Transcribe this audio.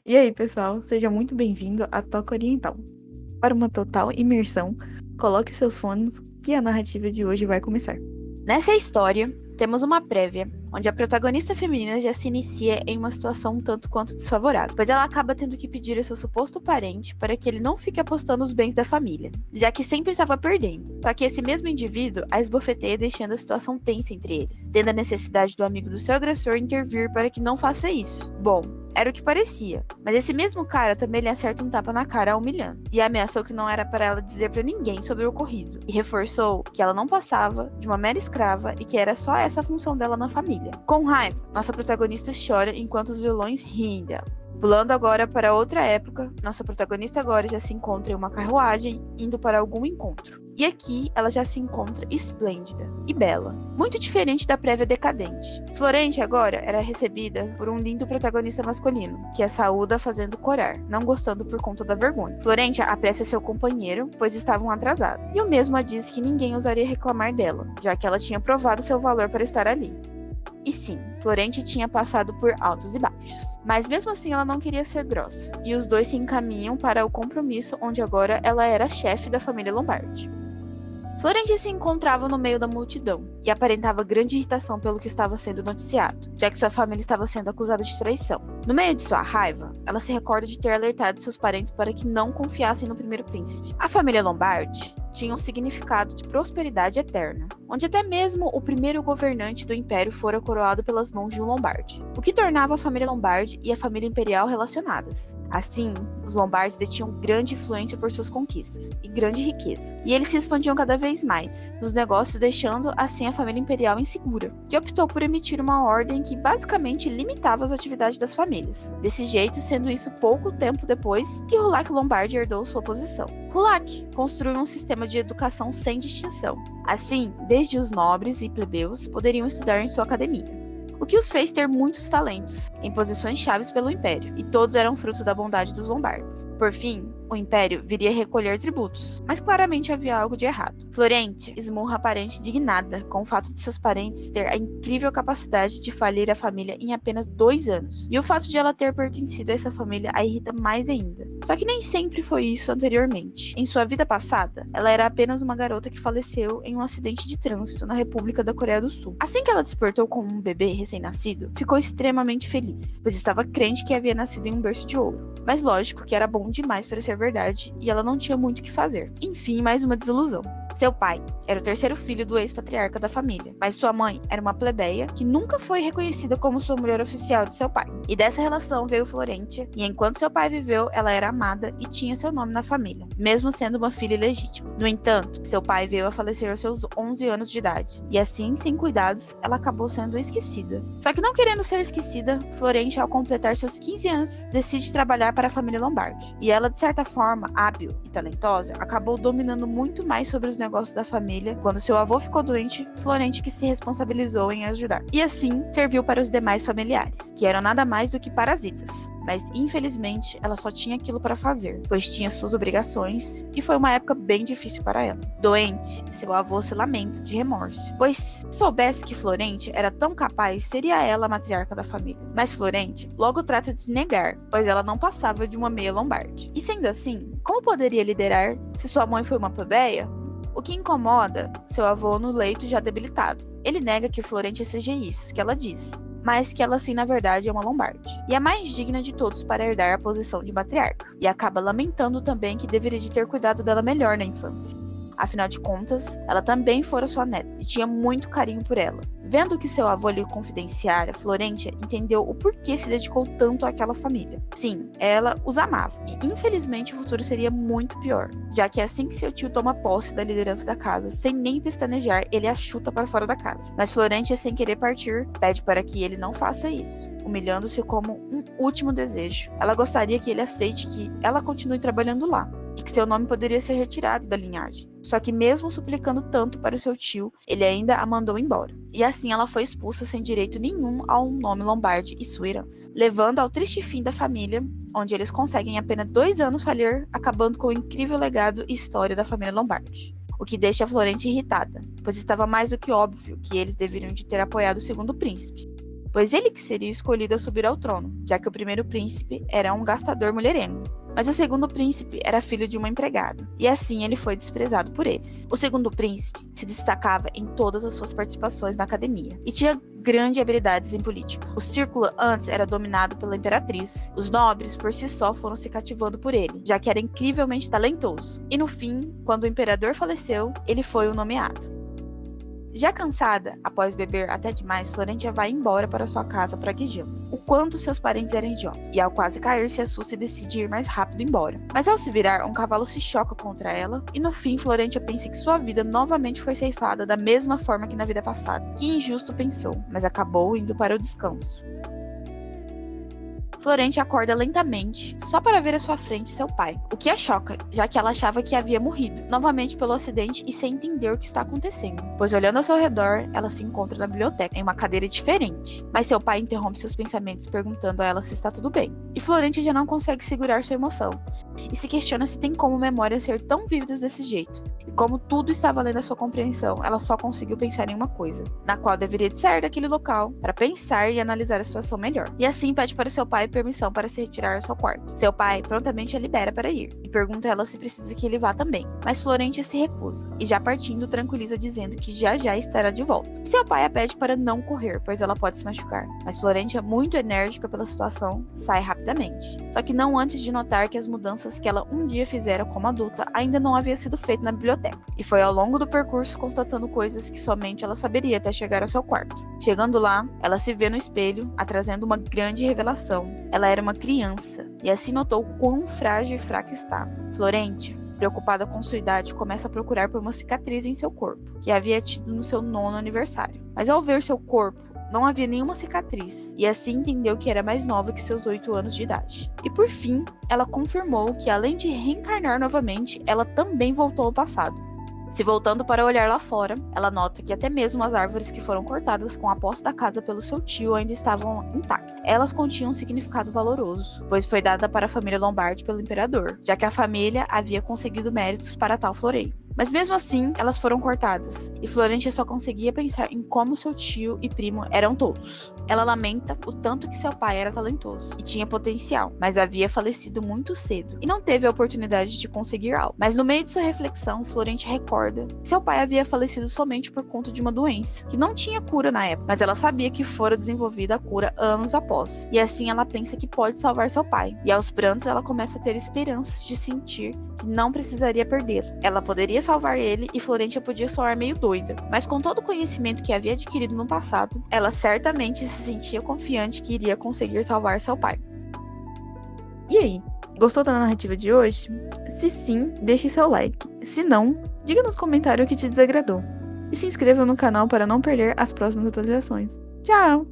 E aí, pessoal, seja muito bem-vindo à Toca Oriental. Para uma total imersão, coloque seus fones que a narrativa de hoje vai começar. Nessa história, temos uma prévia, onde a protagonista feminina já se inicia em uma situação um tanto quanto desfavorável, pois ela acaba tendo que pedir a seu suposto parente para que ele não fique apostando os bens da família, já que sempre estava perdendo. Só que esse mesmo indivíduo a esbofeteia, deixando a situação tensa entre eles, tendo a necessidade do amigo do seu agressor intervir para que não faça isso. Bom, era o que parecia, mas esse mesmo cara também lhe acerta um tapa na cara, a humilhando, e ameaçou que não era para ela dizer para ninguém sobre o ocorrido, e reforçou que ela não passava de uma mera escrava e que era só essa a função dela na família. Com raiva, nossa protagonista chora enquanto os vilões riem dela. Pulando agora para outra época, nossa protagonista agora já se encontra em uma carruagem indo para algum encontro. E aqui ela já se encontra esplêndida e bela, muito diferente da prévia decadente. Florente agora era recebida por um lindo protagonista masculino, que a saúda fazendo corar, não gostando por conta da vergonha. Florente apressa seu companheiro, pois estavam atrasados, e o mesmo a diz que ninguém ousaria reclamar dela, já que ela tinha provado seu valor para estar ali. E sim, Florente tinha passado por altos e baixos. Mas mesmo assim ela não queria ser grossa. E os dois se encaminham para o compromisso onde agora ela era chefe da família Lombardi. Florente se encontrava no meio da multidão e aparentava grande irritação pelo que estava sendo noticiado, já que sua família estava sendo acusada de traição. No meio de sua raiva, ela se recorda de ter alertado seus parentes para que não confiassem no primeiro príncipe. A família Lombardi tinha um significado de prosperidade eterna, onde até mesmo o primeiro governante do império fora coroado pelas mãos de um Lombardi, o que tornava a família Lombardi e a família imperial relacionadas. Assim, os Lombards detinham grande influência por suas conquistas e grande riqueza, e eles se expandiam cada vez mais nos negócios, deixando assim a família imperial insegura, que optou por emitir uma ordem que basicamente limitava as atividades das famílias. Desse jeito, sendo isso pouco tempo depois que Hulac Lombardi herdou sua posição. Hulac construiu um sistema de educação sem distinção. Assim, desde os nobres e plebeus poderiam estudar em sua academia, o que os fez ter muitos talentos em posições chaves pelo Império, e todos eram frutos da bondade dos Lombards. Por fim, o Império viria a recolher tributos, mas claramente havia algo de errado. Florente esmurra a parente indignada com o fato de seus parentes ter a incrível capacidade de falir a família em apenas 2 anos, e o fato de ela ter pertencido a essa família a irrita mais ainda. Só que nem sempre foi isso anteriormente. Em sua vida passada, ela era apenas uma garota que faleceu em um acidente de trânsito na República da Coreia do Sul. Assim que ela despertou como um bebê recém-nascido, ficou extremamente feliz, pois estava crente que havia nascido em um berço de ouro. Mas lógico que era bom demais para ser verdade, e ela não tinha muito o que fazer. Enfim, mais uma desilusão. Seu pai era o terceiro filho do ex-patriarca da família, mas sua mãe era uma plebeia que nunca foi reconhecida como sua mulher oficial de seu pai. E dessa relação veio Florente, e enquanto seu pai viveu, ela era amada e tinha seu nome na família, mesmo sendo uma filha ilegítima. No entanto, seu pai veio a falecer aos seus 11 anos de idade, e assim, sem cuidados, ela acabou sendo esquecida. Só que não querendo ser esquecida, Florente, ao completar seus 15 anos, decide trabalhar para a família Lombardi. E ela, de certa forma, hábil e talentosa, acabou dominando muito mais sobre os negócios da família. Quando seu avô ficou doente, Florente que se responsabilizou em ajudar. E assim, serviu para os demais familiares, que eram nada mais do que parasitas. Mas infelizmente ela só tinha aquilo para fazer, pois tinha suas obrigações e foi uma época bem difícil para ela. Doente, seu avô se lamenta de remorso, pois se soubesse que Florente era tão capaz, seria ela a matriarca da família. Mas Florente logo trata de se negar, pois ela não passava de uma meia Lombardi. E sendo assim, como poderia liderar se sua mãe foi uma plebeia? O que incomoda seu avô no leito já debilitado. Ele nega que Florente seja isso que ela diz, mas que ela sim na verdade é uma Lombardi, e a mais digna de todos para herdar a posição de matriarca, e acaba lamentando também que deveria de ter cuidado dela melhor na infância. Afinal de contas, ela também fora sua neta e tinha muito carinho por ela. Vendo que seu avô lhe confidenciara, Florência entendeu o porquê se dedicou tanto àquela família. Sim, ela os amava, e infelizmente o futuro seria muito pior, já que assim que seu tio toma posse da liderança da casa, sem nem pestanejar, ele a chuta para fora da casa. Mas Florência, sem querer partir, pede para que ele não faça isso, humilhando-se como um último desejo. Ela gostaria que ele aceite que ela continue trabalhando lá, e que seu nome poderia ser retirado da linhagem. Só que mesmo suplicando tanto para o seu tio, ele ainda a mandou embora. E assim ela foi expulsa sem direito nenhum a um nome Lombardi e sua herança, levando ao triste fim da família, onde eles conseguem em apenas 2 anos falir, acabando com o incrível legado e história da família Lombardi. O que deixa a Florente irritada, pois estava mais do que óbvio que eles deveriam de ter apoiado o segundo príncipe. pois ele que seria escolhido a subir ao trono, já que o primeiro príncipe era um gastador mulherengo. Mas o segundo príncipe era filho de uma empregada, e assim ele foi desprezado por eles. O segundo príncipe se destacava em todas as suas participações na academia, e tinha grandes habilidades em política. O círculo antes era dominado pela imperatriz. Os nobres, por si só, foram se cativando por ele, já que era incrivelmente talentoso. E no fim, quando o imperador faleceu, ele foi o nomeado. Já cansada, após beber até demais, Florentia vai embora para sua casa praguejando o quanto seus parentes eram idiotas, e ao quase cair se assusta e decide ir mais rápido embora. Mas ao se virar, um cavalo se choca contra ela, e no fim Florentia pensa que sua vida novamente foi ceifada da mesma forma que na vida passada. Que injusto, pensou, mas acabou indo para o descanso. Florentia acorda lentamente, só para ver à sua frente seu pai, o que a choca, já que ela achava que havia morrido, novamente pelo acidente e sem entender o que está acontecendo, pois olhando ao seu redor, ela se encontra na biblioteca, em uma cadeira diferente. Mas seu pai interrompe seus pensamentos perguntando a ela se está tudo bem, e Florentia já não consegue segurar sua emoção, e se questiona se tem como memórias ser tão vívidas desse jeito, e como tudo estava além da sua compreensão, ela só conseguiu pensar em uma coisa, na qual deveria sair daquele local, para pensar e analisar a situação melhor. E assim pede para seu pai permissão para se retirar ao seu quarto. Seu pai prontamente a libera para ir e pergunta a ela se precisa que ele vá também, mas Florentia se recusa e já partindo tranquiliza dizendo que já estará de volta. Seu pai a pede para não correr, pois ela pode se machucar, mas Florentia, muito enérgica pela situação, sai rapidamente. Só que não antes de notar que as mudanças que ela um dia fizera como adulta ainda não havia sido feita na biblioteca, e foi ao longo do percurso constatando coisas que somente ela saberia até chegar ao seu quarto. Chegando lá, ela se vê no espelho, trazendo uma grande revelação. Ela era uma criança, e assim notou o quão frágil e fraca estava. Florentia, preocupada com sua idade, começa a procurar por uma cicatriz em seu corpo, que havia tido no seu 9º aniversário. Mas ao ver seu corpo, não havia nenhuma cicatriz, e assim entendeu que era mais nova que seus 8 anos de idade. E por fim, ela confirmou que além de reencarnar novamente, ela também voltou ao passado. Se voltando para olhar lá fora, ela nota que até mesmo as árvores que foram cortadas com a posse da casa pelo seu tio ainda estavam intactas. Elas continham um significado valoroso, pois foi dada para a família Lombardi pelo imperador, já que a família havia conseguido méritos para tal floreio. Mas mesmo assim, elas foram cortadas, e Florentia só conseguia pensar em como seu tio e primo eram todos. Ela lamenta o tanto que seu pai era talentoso e tinha potencial, mas havia falecido muito cedo e não teve a oportunidade de conseguir algo. Mas no meio de sua reflexão, Florentia recorda que seu pai havia falecido somente por conta de uma doença, que não tinha cura na época, mas ela sabia que fora desenvolvida a cura anos após. E assim ela pensa que pode salvar seu pai, e aos prantos ela começa a ter esperanças de sentir que não precisaria perdê-lo. Ela poderia salvar ele e Florentia podia soar meio doida, mas com todo o conhecimento que havia adquirido no passado, ela certamente se sentia confiante que iria conseguir salvar seu pai. E aí, gostou da narrativa de hoje? Se sim, deixe seu like. Se não, diga nos comentários o que te desagradou. E se inscreva no canal para não perder as próximas atualizações. Tchau!